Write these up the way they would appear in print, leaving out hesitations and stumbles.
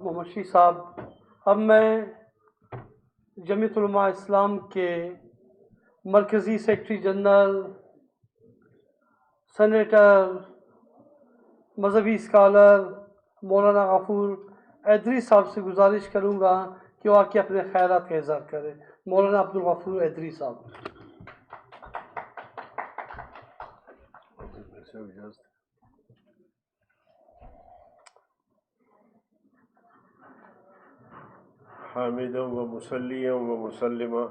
محمد شفیع صاحب، اب میں جمعیت علماء اسلام کے مرکزی سیکرٹری جنرل، سینیٹر، مذہبی اسکالر مولانا غفور ادریس صاحب سے گزارش کروں گا کہ وہ آ کے اپنے خیالات کا اظہار کریں۔ مولانا عبدالغفور ادریس صاحب۔ حامدا و مسلیا و مسلمہ۔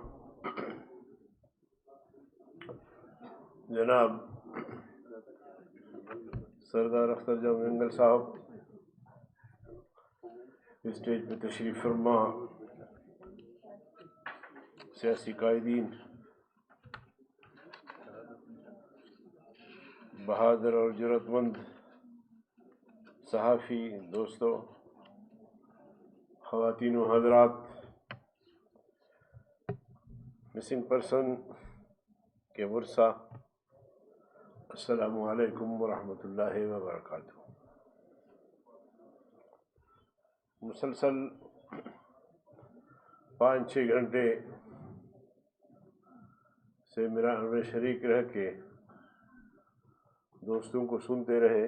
جناب سردار اختر جام منگل صاحب، اسٹیج پہ تشریف فرما سیاسی قائدین، بہادر اور جرأت مند صحافی دوستوں، خواتین و حضرات، مسنگ پرسن کے ورثہ، السلام علیکم ورحمۃ اللہ وبرکاتہ۔ مسلسل 5-6 گھنٹے سے میران میں شریک رہ کے دوستوں کو سنتے رہے۔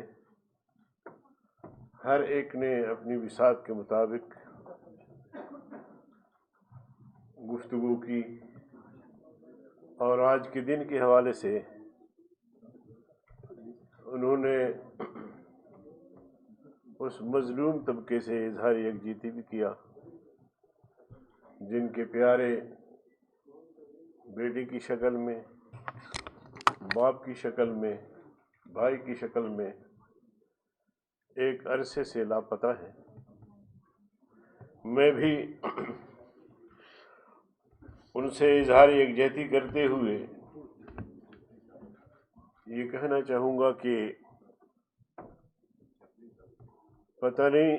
ہر ایک نے اپنی وسعت کے مطابق گفتگو کی، اور آج کے دن کے حوالے سے انہوں نے اس مظلوم طبقے سے اظہار یکجہتی بھی کیا جن کے پیارے بیٹی کی شکل میں، باپ کی شکل میں، بھائی کی شکل میں ایک عرصے سے لاپتہ ہیں۔ میں بھی ان سے اظہار یکجہتی کرتے ہوئے یہ کہنا چاہوں گا کہ پتہ نہیں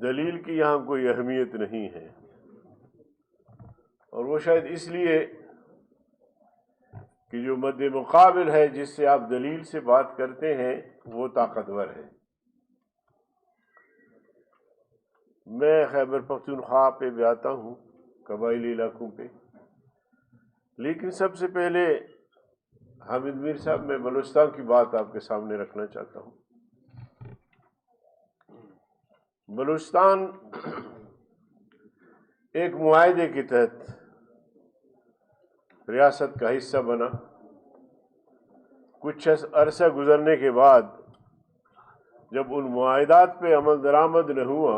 دلیل کی یہاں کوئی اہمیت نہیں ہے، اور وہ شاید اس لیے کہ جو مد مقابل ہے جس سے آپ دلیل سے بات کرتے ہیں وہ طاقتور ہے۔ میں خیبر پختونخوا پہ بھی آتا ہوں، قبائلی علاقوں پہ، لیکن سب سے پہلے حامد میر صاحب، میں بلوچستان کی بات آپ کے سامنے رکھنا چاہتا ہوں۔ بلوچستان ایک معاہدے کے تحت ریاست کا حصہ بنا۔ کچھ عرصہ گزرنے کے بعد جب ان معاہدات پہ عمل درآمد نہ ہوا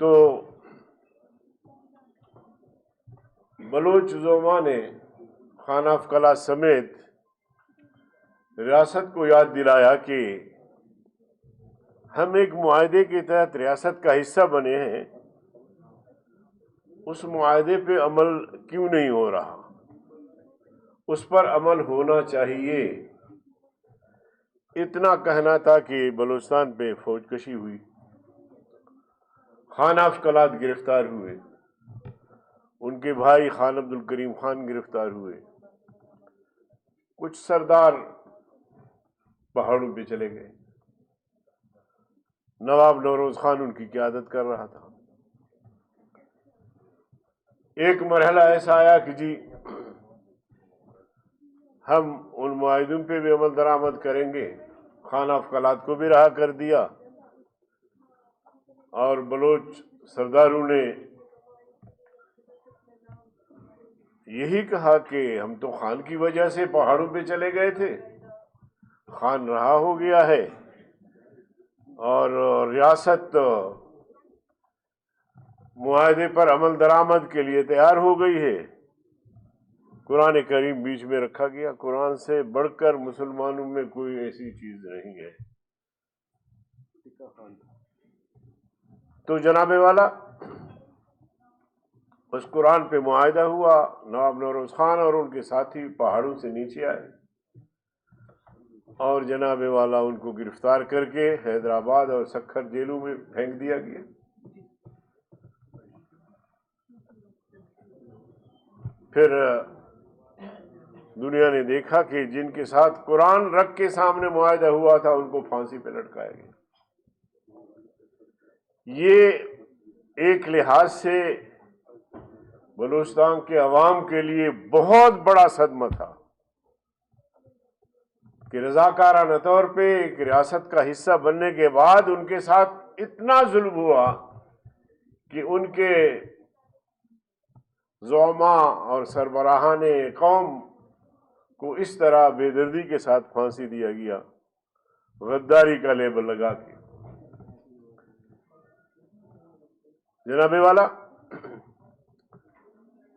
تو بلوچ زعما نے خانہ قلعہ سمیت ریاست کو یاد دلایا کہ ہم ایک معاہدے کے تحت ریاست کا حصہ بنے ہیں، اس معاہدے پہ عمل کیوں نہیں ہو رہا؟ اس پر عمل ہونا چاہیے۔ اتنا کہنا تھا کہ بلوچستان پہ فوج کشی ہوئی، خان قلات گرفتار ہوئے، ان کے بھائی خان عبدالکریم خان گرفتار ہوئے، کچھ سردار پہاڑوں پہ چلے گئے، نواب نوروز خان ان کی قیادت کر رہا تھا۔ ایک مرحلہ ایسا آیا کہ جی ہم ان معاہدوں پہ بھی عمل درآمد کریں گے، خان قلات کو بھی رہا کر دیا، اور بلوچ سرداروں نے یہی کہا کہ ہم تو خان کی وجہ سے پہاڑوں پہ چلے گئے تھے، خان رہا ہو گیا ہے اور ریاست معاہدے پر عمل درآمد کے لیے تیار ہو گئی ہے۔ قرآن کریم بیچ میں رکھا گیا۔ قرآن سے بڑھ کر مسلمانوں میں کوئی ایسی چیز نہیں ہے۔ تو جناب والا اس قرآن پہ معاہدہ ہوا، نواب نوروز خان اور ان کے ساتھی پہاڑوں سے نیچے آئے اور جناب والا ان کو گرفتار کر کے حیدرآباد اور سکھر جیلوں میں پھینک دیا گیا۔ پھر دنیا نے دیکھا کہ جن کے ساتھ قرآن رکھ کے سامنے معاہدہ ہوا تھا ان کو پھانسی پہ لٹکایا گیا۔ یہ ایک لحاظ سے بلوچستان کے عوام کے لیے بہت بڑا صدمہ تھا کہ رضاکارانہ طور پہ ایک ریاست کا حصہ بننے کے بعد ان کے ساتھ اتنا ظلم ہوا کہ ان کے زعماء اور سربراہان قوم کو اس طرح بے دردی کے ساتھ پھانسی دیا گیا، غداری کا لیبل لگا کے۔ جناب والا،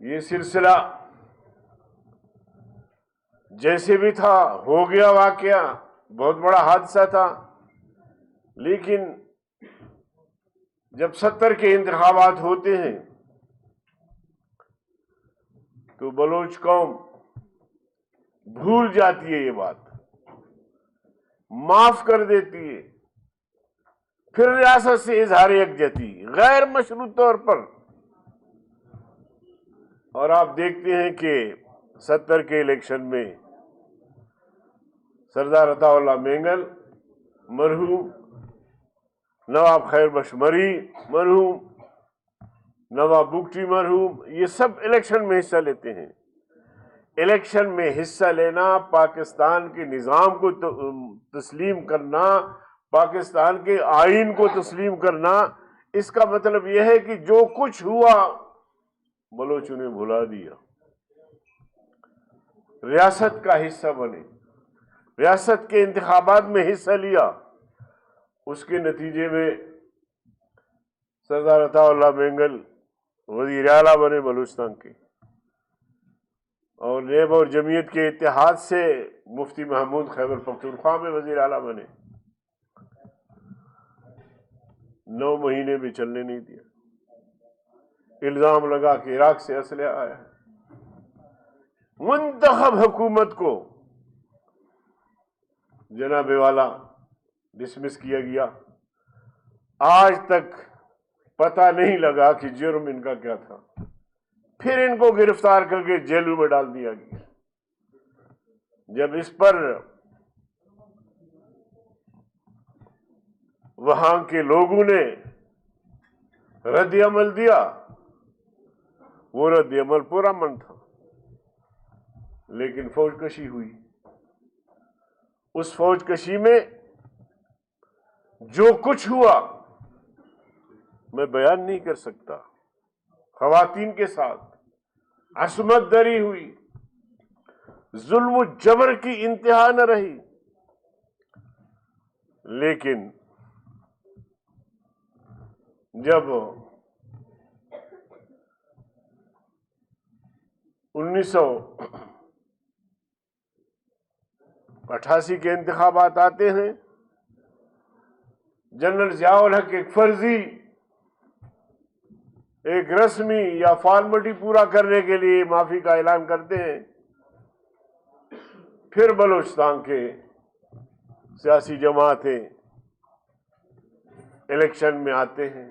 یہ سلسلہ جیسے بھی تھا ہو گیا، واقعہ بہت بڑا حادثہ تھا، لیکن جب 70 کے انتخابات ہوتے ہیں تو بلوچ قوم بھول جاتی ہے، یہ بات معاف کر دیتی ہے، پھر ریاست سے اظہار یکجہتی غیر مشروط طور پر۔ اور آپ دیکھتے ہیں کہ 70 کے الیکشن میں سردار عطا اللہ مینگل مرحوم، نواب خیر بخش مری مرحوم، نواب بگٹی مرحوم، یہ سب الیکشن میں حصہ لیتے ہیں۔ الیکشن میں حصہ لینا، پاکستان کے نظام کو تسلیم کرنا، پاکستان کے آئین کو تسلیم کرنا، اس کا مطلب یہ ہے کہ جو کچھ ہوا بلوچوں نے بھلا دیا، ریاست کا حصہ بنے، ریاست کے انتخابات میں حصہ لیا، اس کے نتیجے میں سردار عطا اللہ مینگل وزیر اعلیٰ بنے بلوچستان کے، اور نیب اور جمعیت کے اتحاد سے مفتی محمود خیبر پختونخوا میں وزیر اعلیٰ بنے۔ 9 مہینے بھی چلنے نہیں دیا، الزام لگا کہ عراق سے اسلحہ آیا۔ منتخب حکومت کو جناب والا ڈسمس کیا گیا، آج تک پتہ نہیں لگا کہ جرم ان کا کیا تھا، پھر ان کو گرفتار کر کے جیلوں میں ڈال دیا گیا۔ جب اس پر وہاں کے لوگوں نے رد عمل دیا، وہ رد عمل پرامن تھا، لیکن فوج کشی ہوئی۔ اس فوج کشی میں جو کچھ ہوا میں بیان نہیں کر سکتا۔ خواتین کے ساتھ عصمت دری ہوئی، ظلم و جبر کی انتہا نہ رہی، لیکن جب 1988 کے انتخابات آتے ہیں، جنرل ضیاء الحق ایک فرضی، ایک رسمی یا فارمیلٹی پورا کرنے کے لیے معافی کا اعلان کرتے ہیں، پھر بلوچستان کے سیاسی جماعتیں الیکشن میں آتے ہیں،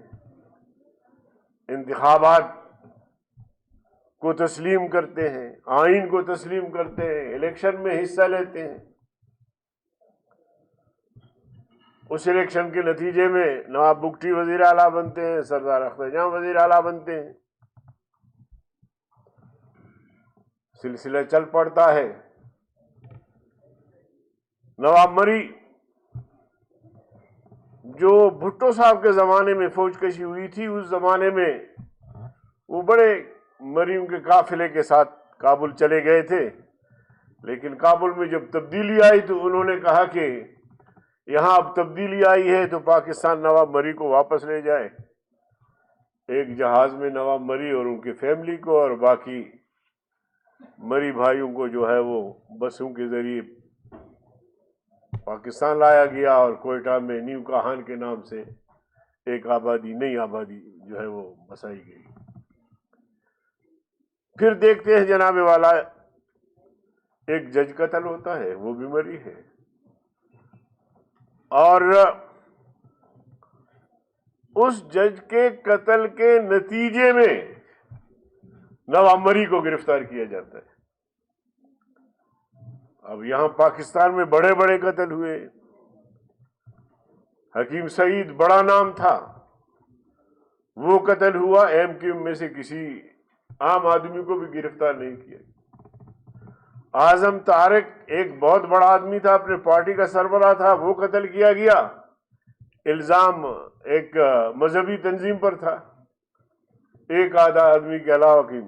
انتخابات کو تسلیم کرتے ہیں، آئین کو تسلیم کرتے ہیں، الیکشن میں حصہ لیتے ہیں۔ اس الیکشن کے نتیجے میں نواب بگٹی وزیر اعلیٰ بنتے ہیں، سردار اختر جاں وزیر اعلیٰ بنتے ہیں، سلسلہ چل پڑتا ہے۔ نواب مری، جو بھٹو صاحب کے زمانے میں فوج کشی ہوئی تھی، اس زمانے میں وہ بڑے مریوں کے قافلے کے ساتھ کابل چلے گئے تھے، لیکن کابل میں جب تبدیلی آئی تو انہوں نے کہا کہ یہاں اب تبدیلی آئی ہے تو پاکستان نواب مری کو واپس لے جائے۔ ایک جہاز میں نواب مری اور ان کی فیملی کو اور باقی مری بھائیوں کو جو ہے وہ بسوں کے ذریعے پاکستان لایا گیا، اور کوئٹہ میں نیو کہان کے نام سے ایک آبادی، نئی آبادی جو ہے وہ بسائی گئی۔ پھر دیکھتے ہیں جناب والا، ایک جج قتل ہوتا ہے، وہ بھی مری ہے، اور اس جج کے قتل کے نتیجے میں نواب مری کو گرفتار کیا جاتا ہے۔ اب یہاں پاکستان میں بڑے بڑے قتل ہوئے، حکیم سعید بڑا نام تھا، وہ قتل ہوا، MQ میں سے کسی عام آدمی کو بھی گرفتار نہیں کیا۔ اعظم طارق ایک بہت بڑا آدمی تھا، اپنے پارٹی کا سربراہ تھا، وہ قتل کیا گیا، الزام ایک مذہبی تنظیم پر تھا، ایک آدھا آدمی کے علاوہ کہ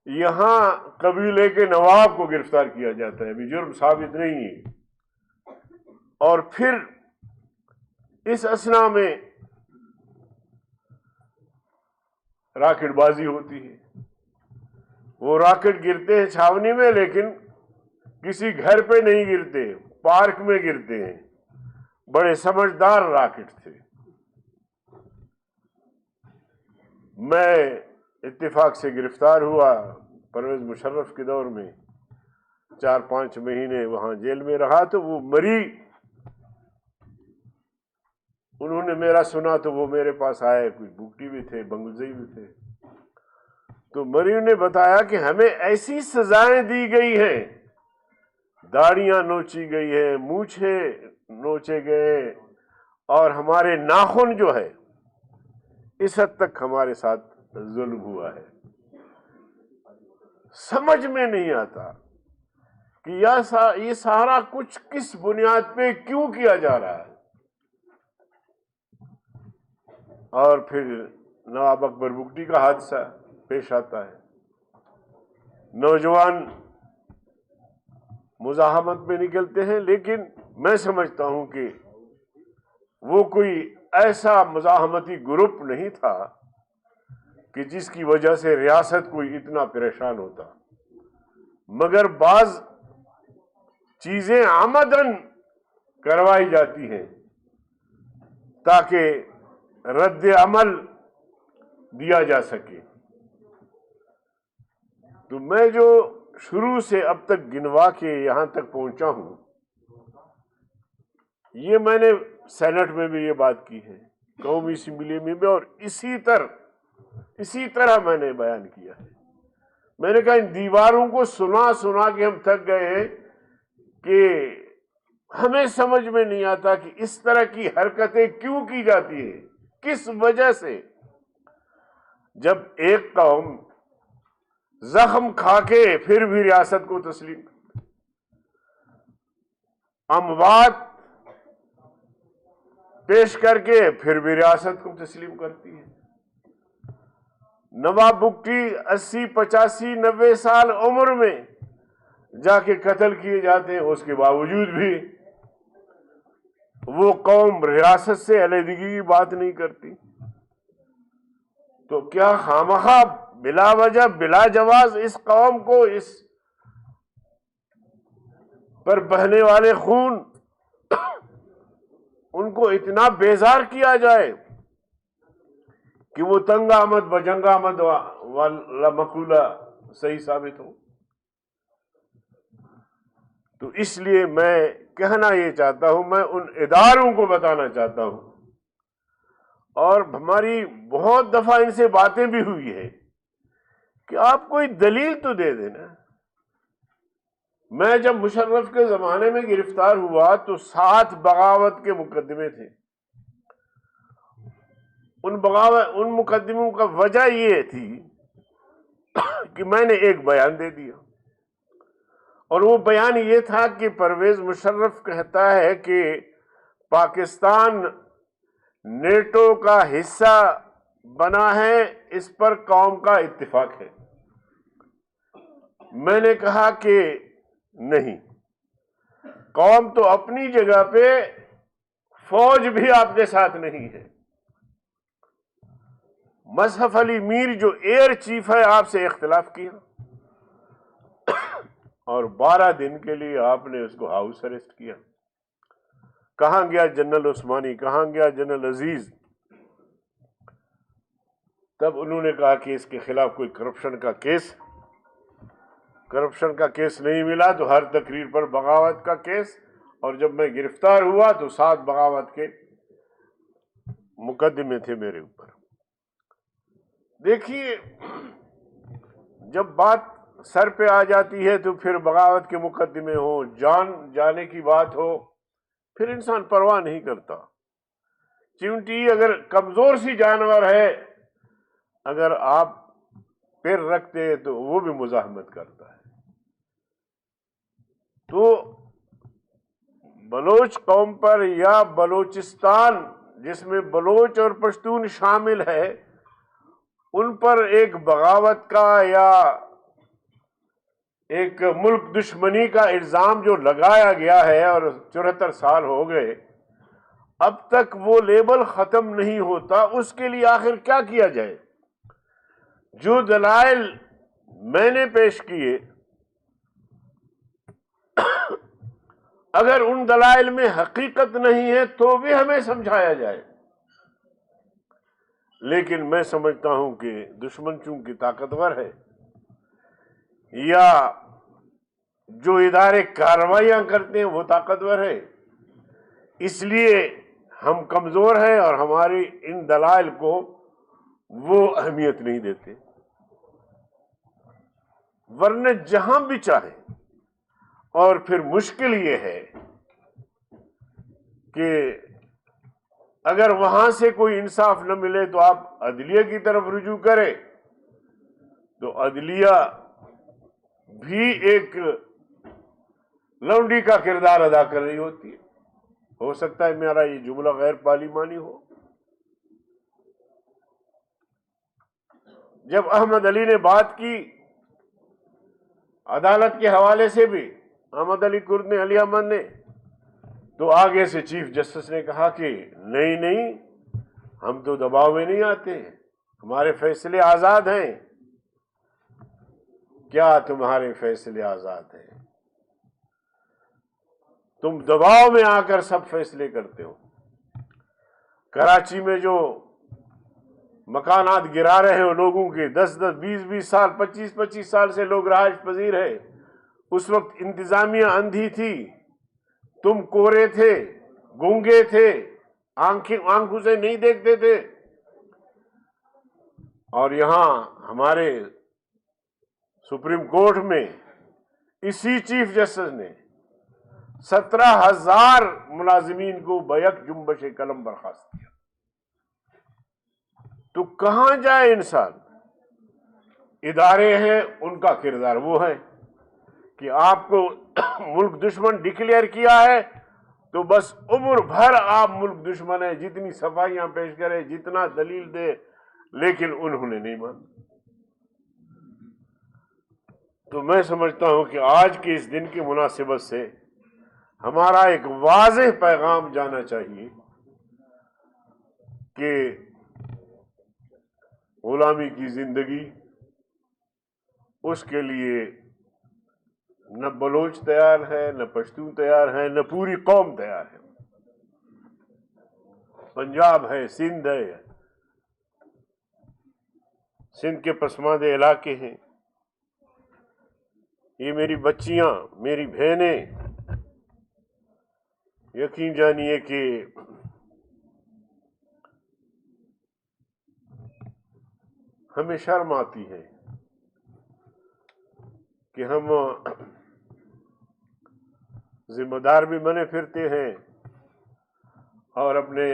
یہاں قبیلے کے نواب کو گرفتار کیا جاتا ہے، ابھی جرم ثابت نہیں ہے۔ اور پھر اس اثنا میں راکٹ بازی ہوتی ہے، وہ راکٹ گرتے ہیں چھاونی میں، لیکن کسی گھر پہ نہیں گرتے، پارک میں گرتے ہیں، بڑے سمجھدار راکٹ تھے۔ میں اتفاق سے گرفتار ہوا، پرویز مشرف کے دور میں 4-5 مہینے وہاں جیل میں رہا، تو وہ مری، انہوں نے میرا سنا تو وہ میرے پاس آئے، کوئی بگٹی بھی تھے، بنگلزئی بھی تھے، تو مریو نے بتایا کہ ہمیں ایسی سزائیں دی گئی ہیں، داڑیاں نوچی گئی ہے، مونچھیں نوچے گئے، اور ہمارے ناخن جو ہے اس حد تک ہمارے ساتھ ظلم ہوا ہے۔ سمجھ میں نہیں آتا کہ یہ سارا کچھ کس بنیاد پہ کیوں کیا جا رہا ہے۔ اور پھر نواب اکبر بگٹی کا حادثہ پیش آتا ہے، نوجوان مزاحمت میں نکلتے ہیں، لیکن میں سمجھتا ہوں کہ وہ کوئی ایسا مزاحمتی گروپ نہیں تھا کہ جس کی وجہ سے ریاست کوئی اتنا پریشان ہوتا، مگر بعض چیزیں عمدن کروائی جاتی ہیں تاکہ رد عمل دیا جا سکے۔ تو میں جو شروع سے اب تک گنوا کے یہاں تک پہنچا ہوں، یہ میں نے سینٹ میں بھی یہ بات کی ہے، قومی اسمبلی میں بھی، اور اسی طرح میں نے بیان کیا ہے۔ میں نے کہا ان دیواروں کو سنا کے ہم تھک گئے ہیں کہ ہمیں سمجھ میں نہیں آتا کہ اس طرح کی حرکتیں کیوں کی جاتی ہیں، کس وجہ سے۔ جب ایک قوم زخم کھا کے پھر بھی ریاست کو تسلیم، اموات پیش کر کے پھر بھی ریاست کو تسلیم کرتی ہے۔ نواب بگٹی 80، 85، 90 سال عمر میں جا کے قتل کیے جاتے ہیں، اس کے باوجود بھی وہ قوم ریاست سے علیحدگی کی بات نہیں کرتی۔ تو کیا خامخواہ بلا وجہ بلا جواز اس قوم کو، اس پر بہنے والے خون، ان کو اتنا بیزار کیا جائے کہ وہ تنگ آمد بجنگ آمد والا مقولہ صحیح ثابت ہو؟ تو اس لیے میں کہنا یہ چاہتا ہوں، میں ان اداروں کو بتانا چاہتا ہوں، اور ہماری بہت دفعہ ان سے باتیں بھی ہوئی ہے کہ آپ کوئی دلیل تو دے دینا۔ میں جب مشرف کے زمانے میں گرفتار ہوا تو 7 بغاوت کے مقدمے تھے۔ ان مقدموں کا وجہ یہ تھی کہ میں نے ایک بیان دے دیا، اور وہ بیان یہ تھا کہ پرویز مشرف کہتا ہے کہ پاکستان نیٹو کا حصہ بنا ہے، اس پر قوم کا اتفاق ہے۔ میں نے کہا کہ نہیں، قوم تو اپنی جگہ پہ، فوج بھی آپ کے ساتھ نہیں ہے۔ مصحف علی میر جو ایئر چیف ہے، آپ سے اختلاف کیا، اور 12 دن کے لیے آپ نے اس کو ہاؤس اریسٹ کیا۔ کہاں گیا جنرل عثمانی، کہاں گیا جنرل عزیز؟ تب انہوں نے کہا کہ اس کے خلاف کوئی کرپشن کا کیس نہیں ملا، تو ہر تقریر پر بغاوت کا کیس، اور جب میں گرفتار ہوا تو 7 بغاوت کے مقدمے تھے میرے اوپر۔ دیکھیے، جب بات سر پہ آ جاتی ہے تو پھر بغاوت کے مقدمے ہوں، جان جانے کی بات ہو، پھر انسان پرواہ نہیں کرتا۔ چیونٹی اگر کمزور سی جانور ہے، اگر آپ پیر رکھتے ہیں تو وہ بھی مزاحمت کرتا ہے. تو بلوچ قوم پر یا بلوچستان جس میں بلوچ اور پشتون شامل ہے، ان پر ایک بغاوت کا یا ایک ملک دشمنی کا الزام جو لگایا گیا ہے اور 74 سال ہو گئے، اب تک وہ لیبل ختم نہیں ہوتا. اس کے لیے آخر کیا کیا جائے؟ جو دلائل میں نے پیش کیے، اگر ان دلائل میں حقیقت نہیں ہے تو بھی ہمیں سمجھایا جائے. لیکن میں سمجھتا ہوں کہ دشمن چونکہ طاقتور ہے، یا جو ادارے کارروائیاں کرتے ہیں وہ طاقتور ہے، اس لیے ہم کمزور ہیں اور ہماری ان دلائل کو وہ اہمیت نہیں دیتے. ورنہ جہاں بھی چاہے. اور پھر مشکل یہ ہے کہ اگر وہاں سے کوئی انصاف نہ ملے تو آپ عدلیہ کی طرف رجوع کریں، تو عدلیہ بھی ایک لونڈی کا کردار ادا کر رہی ہوتی ہے. ہو سکتا ہے میرا یہ جملہ غیر پارلیمانی ہو. جب احمد علی نے بات کی عدالت کے حوالے سے بھی، احمد علی کرد نے، علی احمد نے، تو آگے سے چیف جسٹس نے کہا کہ نہیں، ہم تو دباؤ میں نہیں آتے، ہمارے فیصلے آزاد ہیں. کیا تمہارے فیصلے آزاد ہیں؟ تم دباؤ میں آ کر سب فیصلے کرتے ہو. کراچی میں جو مکانات گرا رہے ہو لوگوں کے، 10 20 سال، 25 سال سے لوگ رہائش پذیر ہے. اس وقت انتظامیہ اندھی تھی، تم کورے تھے، گونگے تھے، آنکھوں سے نہیں دیکھتے تھے. اور یہاں ہمارے سپریم کورٹ میں اسی چیف جسٹس نے 17,000 ملازمین کو بیک جنبش قلم برخاست کیا. تو کہاں جائے انسان؟ ادارے ہیں، ان کا کردار وہ ہے کہ آپ کو ملک دشمن ڈکلیئر کیا ہے تو بس عمر بھر آپ ملک دشمن ہیں، جتنی صفائیاں پیش کرے، جتنا دلیل دے، لیکن انہوں نے نہیں مانا. تو میں سمجھتا ہوں کہ آج کے اس دن کی مناسبت سے ہمارا ایک واضح پیغام جانا چاہیے کہ غلامی کی زندگی، اس کے لیے نہ بلوچ تیار ہے، نہ پشتو تیار ہے، نہ پوری قوم تیار ہے. پنجاب ہے، سندھ ہے، سندھ کے پسماندہ علاقے ہیں، یہ میری بچیاں، میری بہنیں، یقین جانیے کہ ہمیں شرم آتی ہے کہ ہم ذمہ دار بھی بنے پھرتے ہیں اور اپنے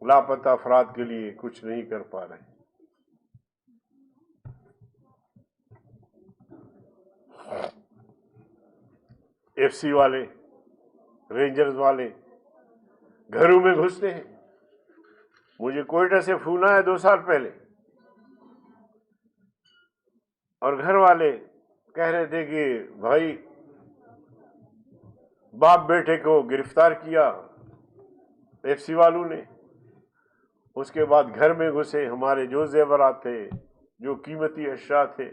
لاپتہ افراد کے لیے کچھ نہیں کر پا رہے. ایف سی والے، رینجرز والے گھروں میں گھستے ہیں. مجھے کوئٹہ سے فون آیا 2 سال پہلے، اور گھر والے کہہ رہے تھے کہ بھائی باپ بیٹے کو گرفتار کیا ایف سی والوں نے، اس کے بعد گھر میں گھسے، ہمارے جو زیورات تھے، جو قیمتی اشیاء تھے،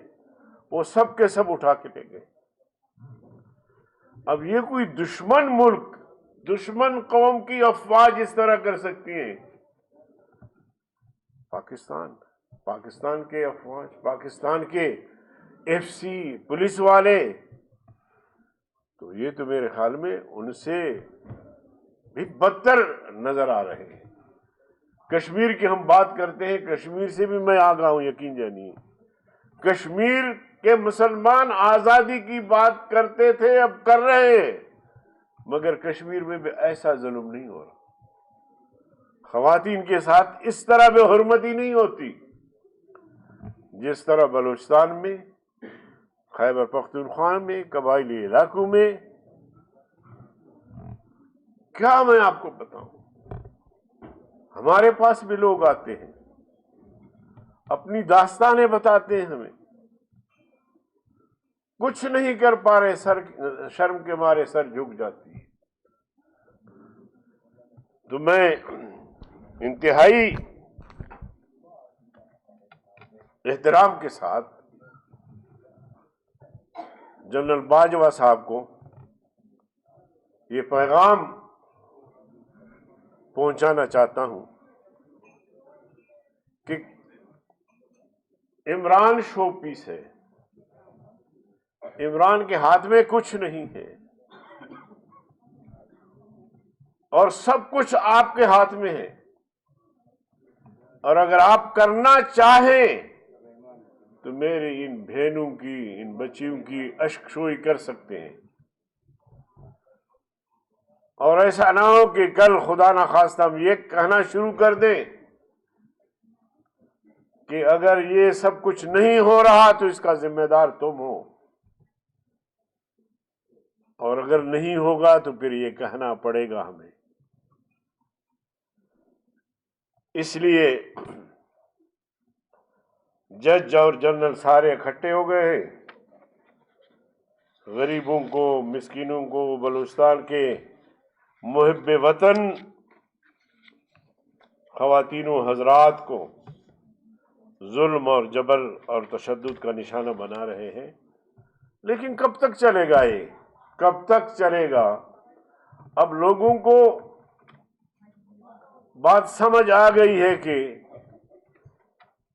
وہ سب کے سب اٹھا کے لے گئے. اب یہ کوئی دشمن ملک، دشمن قوم کی افواج اس طرح کر سکتی ہیں؟ پاکستان کے افواج، پاکستان کے ایف سی پولیس والے، تو یہ تو میرے خیال میں ان سے بھی بدتر نظر آ رہے ہیں. کشمیر کی ہم بات کرتے ہیں، کشمیر سے بھی میں آگاہ ہوں، یقین جانیے. کشمیر کے مسلمان آزادی کی بات کرتے تھے، اب کر رہے ہیں، مگر کشمیر میں بھی ایسا ظلم نہیں ہو رہا. خواتین کے ساتھ اس طرح بے حرمتی نہیں ہوتی جس طرح بلوچستان میں، خیبر پختونخوا میں، قبائلی علاقوں میں. کیا میں آپ کو بتاؤں، ہمارے پاس بھی لوگ آتے ہیں، اپنی داستانیں بتاتے ہیں ہمیں، کچھ نہیں کر پا رہے، شرم کے مارے سر جھک جاتی ہے. تو میں انتہائی احترام کے ساتھ جنرل باجوہ صاحب کو یہ پیغام پہنچانا چاہتا ہوں کہ عمران شو پیس ہے، عمران کے ہاتھ میں کچھ نہیں ہے، اور سب کچھ آپ کے ہاتھ میں ہے. اور اگر آپ کرنا چاہیں تو میری ان بہنوں کی، ان بچیوں کی اشک شوئی کر سکتے ہیں. اور ایسا نہ ہو کہ کل خدا نخواستہ ہم یہ کہنا شروع کر دیں کہ اگر یہ سب کچھ نہیں ہو رہا تو اس کا ذمہ دار تم ہو، اور اگر نہیں ہوگا تو پھر یہ کہنا پڑے گا ہمیں. اس لیے جج اور جنرل سارے اکٹھے ہو گئے ہیں. غریبوں کو، مسکینوں کو، بلوچستان کے محب وطن خواتین و حضرات کو ظلم اور جبر اور تشدد کا نشانہ بنا رہے ہیں. لیکن کب تک چلے گا یہ؟ کب تک چلے گا؟ اب لوگوں کو بات سمجھ آ گئی ہے کہ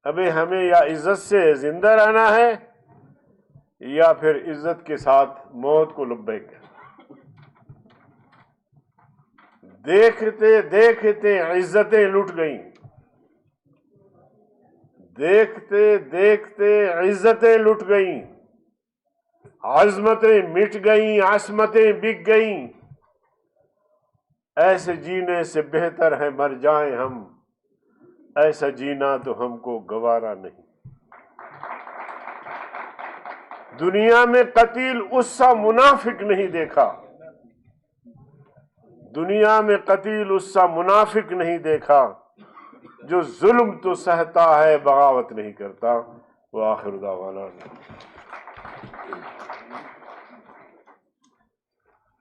ابھی ہمیں یا عزت سے زندہ رہنا ہے یا پھر عزت کے ساتھ موت کو لبیک. دیکھتے دیکھتے عزتیں لٹ گئیں، دیکھتے دیکھتے عزتیں لٹ گئیں، عظمتیں مٹ گئیں، عصمتیں بک گئیں. ایسے جینے سے بہتر ہے مر جائیں ہم، ایسا جینا تو ہم کو گوارا نہیں. دنیا میں قتیل اس سا منافق نہیں دیکھا، دنیا میں قتیل اس سا منافق نہیں دیکھا جو ظلم تو سہتا ہے، بغاوت نہیں کرتا. وآخر دعوانا